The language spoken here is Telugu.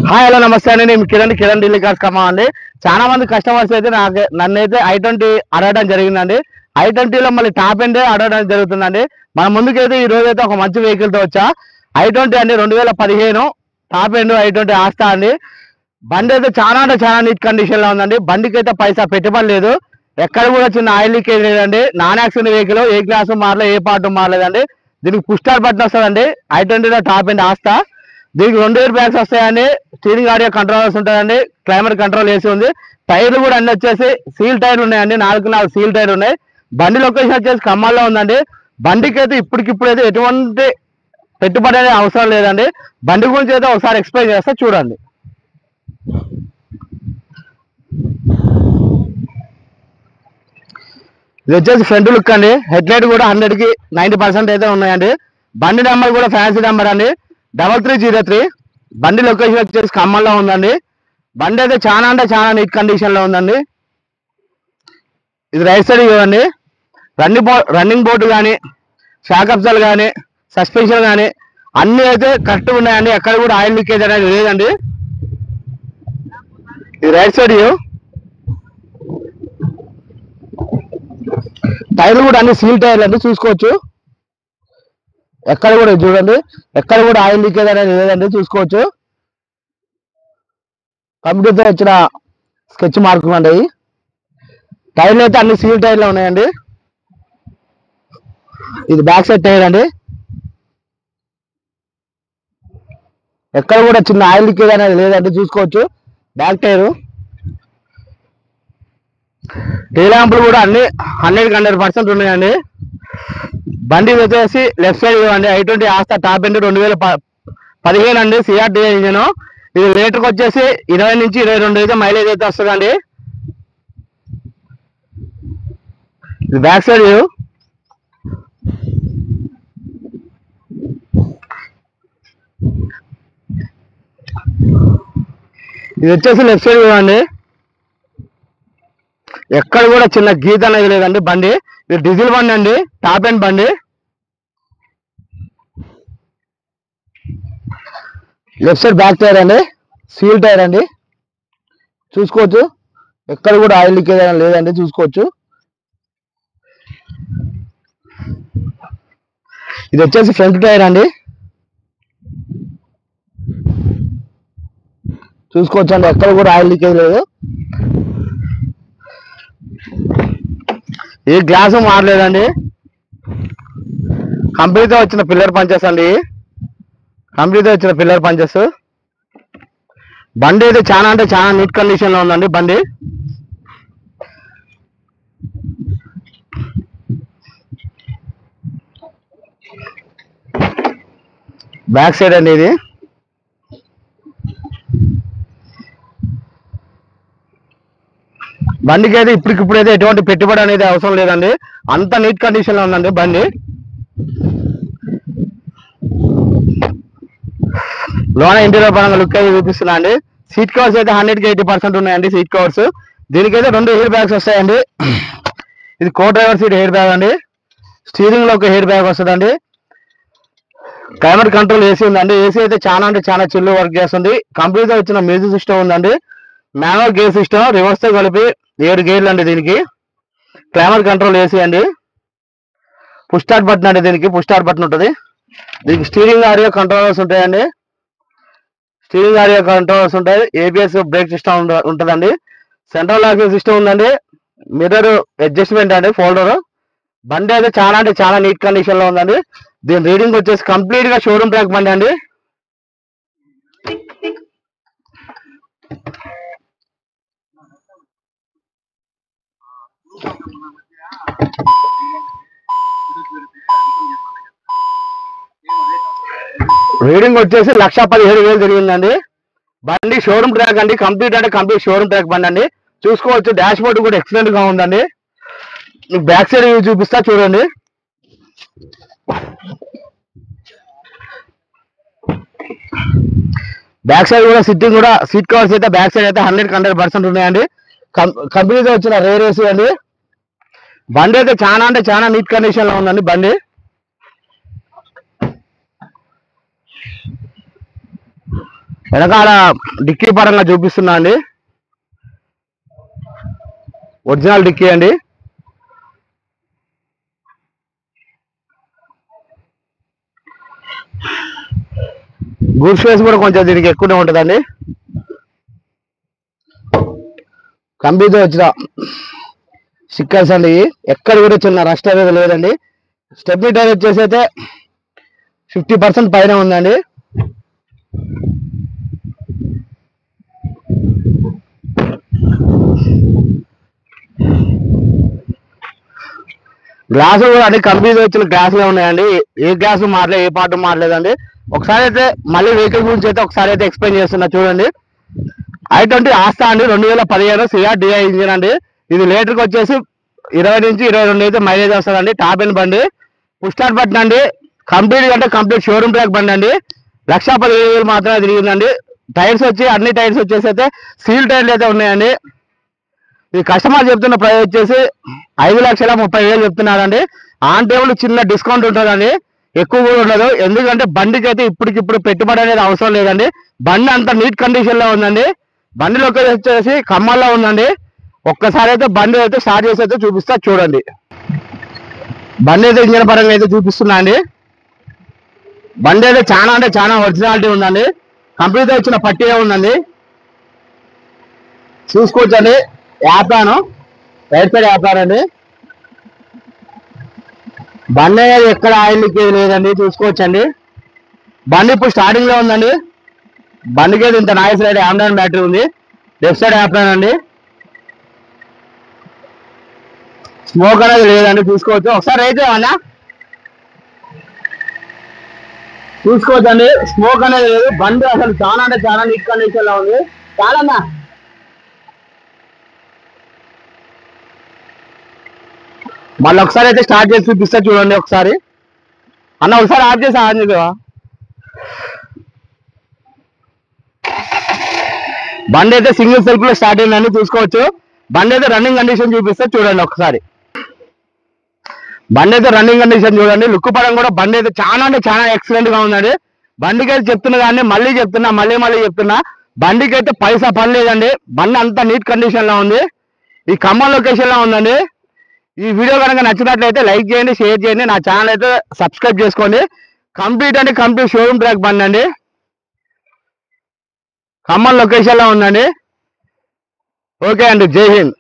హాయ్ హలో నమస్తే అండి. నేను కిరణ్ ఢిల్లీ కార్స్ ఖమ్మం అండి. చాలా మంది కస్టమర్స్ అయితే నన్నైతే i20 అడగడం జరిగిందండి. i20లో మళ్ళీ టాప్ ఎండ్ అడగడం జరుగుతుందండి. మన ముందుకైతే ఈ రోజు అయితే ఒక మంచి వెహికల్ తో వచ్చా. i20 అండి, 2015 టాప్ ఎండ్ i20 ఆస్తా అండి. బండి అయితే చాలా అంటే చాలా నీట్ కండిషన్ లో ఉందండి. బండికి అయితే పైసా పెట్టుబడి లేదు, ఎక్కడ కూడా చిన్న ఆయిల్ లీకేజ్ లేదండి. నాన్ యాక్సిడెంట్ వెహికల్, ఏ గ్లాసు మారలేదు, ఏ పార్ట్ మారలేదండి. దీనికి పుష్ స్టార్ట్ బటన్ వస్తుందండి. i20లో టాప్ ఎండ్ ఆస్తా. దీనికి 2 ఎయిర్ బ్యాగ్స్ వస్తాయండి. స్టీరింగ్ ఆడియో కంట్రోల్స్ ఉంటాయండి. క్లైమేట్ కంట్రోల్ వేసి ఉంది. టైర్లు కూడా అన్ని వచ్చేసి సీల్ టైర్లు ఉన్నాయండి. 4 సీల్ టైర్లు ఉన్నాయి. బండి లొకేషన్ వచ్చేసి ఖమ్మంలో ఉందండి. బండికి అయితే ఇప్పటికిప్పుడైతే ఎటువంటి పెట్టుబడి అనేది అవసరం లేదండి. బండి గురించి అయితే ఒకసారి ఎక్స్ప్లెయిన్ చేస్తా చూడండి. ఇది వచ్చేసి ఫ్రంట్ లుక్ అండి. హెడ్ లైట్ కూడా 100కి 90% అయితే ఉన్నాయండి. బండి నెంబర్ కూడా ఫ్యాన్సీ నెంబర్ అండి, 3303. బండి లొకేషన్ వచ్చేసి ఖమ్మంలో ఉందండి. బండి అయితే చాలా అంటే చాలా నీట్ కండిషన్ లో ఉందండి. ఇది రైట్ సైడ్ ఇవ్వండి. రన్నింగ్ బోర్డు కానీ, షాక్ అబ్జర్వ్ కానీ, సస్పెన్షన్ కానీ అన్ని అయితే కరెక్ట్ ఉన్నాయండి. ఎక్కడ కూడా ఆయిల్ లీకేజ్ అనేది లేదండి. ఇది రైట్ సైడ్ టైర్లు కూడా అన్ని సీల్ టైర్లు అండి, చూసుకోవచ్చు. ఎక్కడ కూడా చూడండి, ఎక్కడ కూడా ఆయిల్ లీకేజ్ అనేది లేదండి, చూసుకోవచ్చు. కంప్యూటర్తో వచ్చిన స్కెచ్ మార్కులు అండి. టైర్లు అయితే అన్ని సీల్ టైర్లు ఉన్నాయండి. ఇది బ్యాక్ సైడ్ టైర్ అండి. ఎక్కడ కూడా చిన్న ఆయిల్ లీకేజ్ అనేది లేదండి, చూసుకోవచ్చు. బ్యాక్ టైరు, టైల్ ల్యాంపులు కూడా అన్ని 100% ఉన్నాయండి. బండి వచ్చేసి లెఫ్ట్ సైడ్ ఇవ్వండి. i20 ఆస్తా టాప్ ఎండ్ 2015 అండి, సిఆర్టీ ఇంజన్. ఇది లీటర్కి వచ్చేసి 20 నుంచి 22 అయితే మైలేజ్ అయితే వస్తుందండి. ఇది బ్యాక్ సైడ్ ఇది వచ్చేసి లెఫ్ట్ సైడ్ ఇవ్వండి. ఎక్కడ కూడా చిన్న గీత అనేది లేదండి. బండి ఇది డీజిల్ బండి అండి, టాప్ ఎండ్ బండి. లెఫ్ట్ సైడ్ బ్యాక్ టైర్ అండి, సీల్ టైర్ అండి, చూసుకోవచ్చు. ఎక్కడ కూడా ఆయిల్ లీకేజ్ అనేది లేదండి, చూసుకోవచ్చు. ఇది వచ్చేసి ఫ్రంట్ టైర్ అండి, చూసుకోవచ్చు అండి. ఎక్కడ కూడా ఆయిల్ లీకేజ్ లేదు, ఈ గ్లాసు మారలేదండి. కంపెనీతో వచ్చిన పిల్లర్ పంచెస్ అండి, కంపెనీతో వచ్చిన పిల్లర్ పంచెస్. బండి అయితే చాలా అంటే చాలా నీట్ కండిషన్ లో ఉందండి. బండి బ్యాక్ సైడ్ అండి. ఇది బండికి అయితే ఇప్పటికిప్పుడైతే ఎటువంటి పెట్టుబడి అనేది అవసరం లేదండి. అంత నీట్ కండిషన్ లో ఉందండి బండి. లోన ఇంటీరియర్ పరంగా లుక్ అయితే చూపిస్తున్నా అండి. సీట్ కవర్స్ అయితే 100కి 80% ఉన్నాయండి. సీట్ కవర్స్ దీనికైతే 2 ఎయిర్ బ్యాగ్స్ వస్తాయండి. ఇది కో డ్రైవర్ సీట్ ఎయిర్ బ్యాగ్ అండి. స్టీరింగ్ లో ఒక ఎయిర్ బ్యాగ్ వస్తుందండి. క్లైమేట్ కంట్రోల్ ఏసీ ఉందండి. ఏసీ అయితే చాలా అంటే చాలా చిల్లు వర్క్ చేస్తుంది. కంప్లీట్గా వచ్చిన మ్యూజిక్ సిస్టమ్ ఉందండి. మాన్యువల్ గేర్ సిస్టమ్, రివర్స్ తో కలిపి 7 గేర్లు అండి దీనికి. క్లైమేట్ కంట్రోల్ ఏసీ అండి. పుష్ స్టార్ట్ బటన్ అండి, దీనికి పుష్ స్టార్ట్ బటన్ ఉంటుంది. దీనికి స్టీరింగ్ ఆడియో కంట్రోల్స్ ఉంటాయండి. స్టీరింగ్ ఆడియో కంట్రోల్స్ ఉంటాయి. ఏబిఎస్ బ్రేక్ సిస్టమ్ ఉంటుందండి. సెంట్రల్ లాకింగ్ సిస్టమ్ ఉందండి. మిర్రర్ అడ్జస్ట్మెంట్ అండి, ఫోల్డర్. బండి అయితే చాలా అంటే చాలా నీట్ కండిషన్ లో ఉందండి. దీని రీడింగ్ వచ్చేసి కంప్లీట్ గా షోరూమ్ ట్రాక్ బండి అండి. రీడింగ్ వచ్చేసి 1,17,000 జరిగిందండి. బండి షోరూమ్ ట్రాక్ అండి, కంప్లీట్ అంటే కంప్లీట్ షోరూమ్ ట్రాక్ బండి అండి. చూసుకోవచ్చు. డాష్ బోర్డ్ కూడా ఎక్సలెంట్ గా ఉందండి. బ్యాక్ సైడ్ వ్యూ చూపిస్తా చూడండి. బ్యాక్ సైడ్ కూడా సిట్టింగ్ కూడా సీట్ కవర్స్ అయితే బ్యాక్ సైడ్ అయితే 100% ఉన్నాయండి. కంపెనీతో వచ్చిన రేర్ ఏసీ అండి. బండి అయితే చాలా అంటే చాలా నీట్ కండిషన్ లో ఉందండి బండి. వెనకాల డిక్కీ పరంగా చూపిస్తున్నా అండి, ఒరిజినల్ డిక్కీ అండి. గూడ్ స్పేస్ కూడా కొంచెం దీనికి ఎక్కువనే ఉంటుందండి. కంపెనీతో వచ్చిన స్టిక్కర్స్ అండి, ఎక్కడ కూడా చిన్న రస్ట్ అనేది లేదండి. స్టెప్నీ టైర్ వచ్చేసి అయితే 50% పైన ఉందండి. గ్లాసులు కూడా అన్ని కంపెనీతో వచ్చిన గ్లాసులే ఉన్నాయండి. ఏ గ్లాసు మారలేదు, ఏ పార్ట్ మారలేదండి. ఒకసారి అయితే మళ్ళీ వెహికల్ గురించి అయితే ఒకసారి అయితే ఎక్స్ప్లెయిన్ చేస్తున్నా చూడండి. i20 ఆస్తా అండి, 2015 సిఆర్ డిఐ ఇంజిన్ అండి. ఇది లీటర్కి వచ్చేసి 20 నుంచి 22 అయితే మైలేజ్ వస్తుందండి. టాప్ అండ్ బండి, పుష్ స్టార్ట్ బటన్ అండి. కంప్లీట్ అంటే కంప్లీట్ షోరూమ్ ట్రాక్ బండి అండి. 1,15,000 మాత్రమే తిరిగిందండి. టైర్స్ వచ్చి అన్ని టైర్స్ వచ్చేసి అయితే సీల్ టైర్లు అయితే ఉన్నాయండి. ఈ కస్టమర్ చెప్తున్న ప్రైస్ వచ్చేసి 5,30,000 చెప్తున్నారండి. ఆన్ టేబుల్ చిన్న డిస్కౌంట్ ఉంటుందండి, ఎక్కువ కూడా ఉండదు. ఎందుకంటే బండికి అయితే ఇప్పటికిప్పుడు పెట్టుబడి అనేది అవసరం లేదండి. బండి అంత నీట్ కండిషన్ లో ఉందండి. బండి లొకేషన్ వచ్చేసి ఖమ్మంలో ఉందండి. ఒక్కసారి అయితే బండి అయితే స్టార్ట్ చేసి అయితే చూపిస్తా చూడండి. బండి అయితే ఇంజన్ పరంగా అయితే చూపిస్తున్నా అండి. బండి అయితే చాలా అంటే చాలా ఒరిజినాలిటీ ఉందండి. కంపెనీతో వచ్చిన పట్టిగా ఉందండి, చూసుకోవచ్చండి. యాప్రాను, రైట్ సైడ్ యాప్రాన్ అండి. బండి అనేది ఎక్కడ ఆయిల్ లీకేజ్ లేదండి, చూసుకోవచ్చండి. బండి ఇప్పుడు స్టార్టింగ్ లో ఉందండి. బండికి అయితే ఇంత నాయిస్ రైడ్ ఆమ్డాన్ బ్యాటరీ ఉంది. లెఫ్ట్ సైడ్ యాప్రాన్ అండి. స్మోక్ అనేది లేదండి, చూసుకోవచ్చు. ఒకసారి అయితే అన్నా చూసుకోవచ్చండి, స్మోక్ అనేది లేదు. బండి అసలు చాలా అంటే చాలా నీట్ కండిషన్ లో ఉంది. చాలా మళ్ళీ ఒకసారి అయితే స్టార్ట్ చేసి చూపిస్తా చూడండి. ఒకసారి అన్న ఒకసారి ఆఫ్ చేసి ఆన్ చేద్దామా. బండి అయితే సింగిల్ సెల్ఫ్ లో స్టార్ట్ అయిందండి, చూసుకోవచ్చు. బండి అయితే రన్నింగ్ కండిషన్ చూపిస్తే చూడండి ఒకసారి. బండి అయితే రన్నింగ్ కండిషన్ చూడండి. లుక్ పరంగా కూడా బండి అయితే చాలా అంటే చాలా ఎక్సలెంట్ గా ఉందండి. బండికి అయితే చెప్తున్నా కానీ మళ్ళీ చెప్తున్నా, బండికి అయితే పైసా పని లేదండి. బండి అంతా నీట్ కండిషన్ లో ఉంది. ఈ ఖమ్మం లొకేషన్ లో ఉందండి. ఈ వీడియో కనుక నచ్చినట్లయితే లైక్ చేయండి, షేర్ చేయండి. నా ఛానల్ అయితే సబ్స్క్రైబ్ చేసుకోండి. కంప్లీట్ అంటే కంప్లీట్ షోరూమ్ ట్రాక్ బండి అండి, ఖమ్మం లొకేషన్ లో ఉందండి. ఓకే అండి, జై హింద్.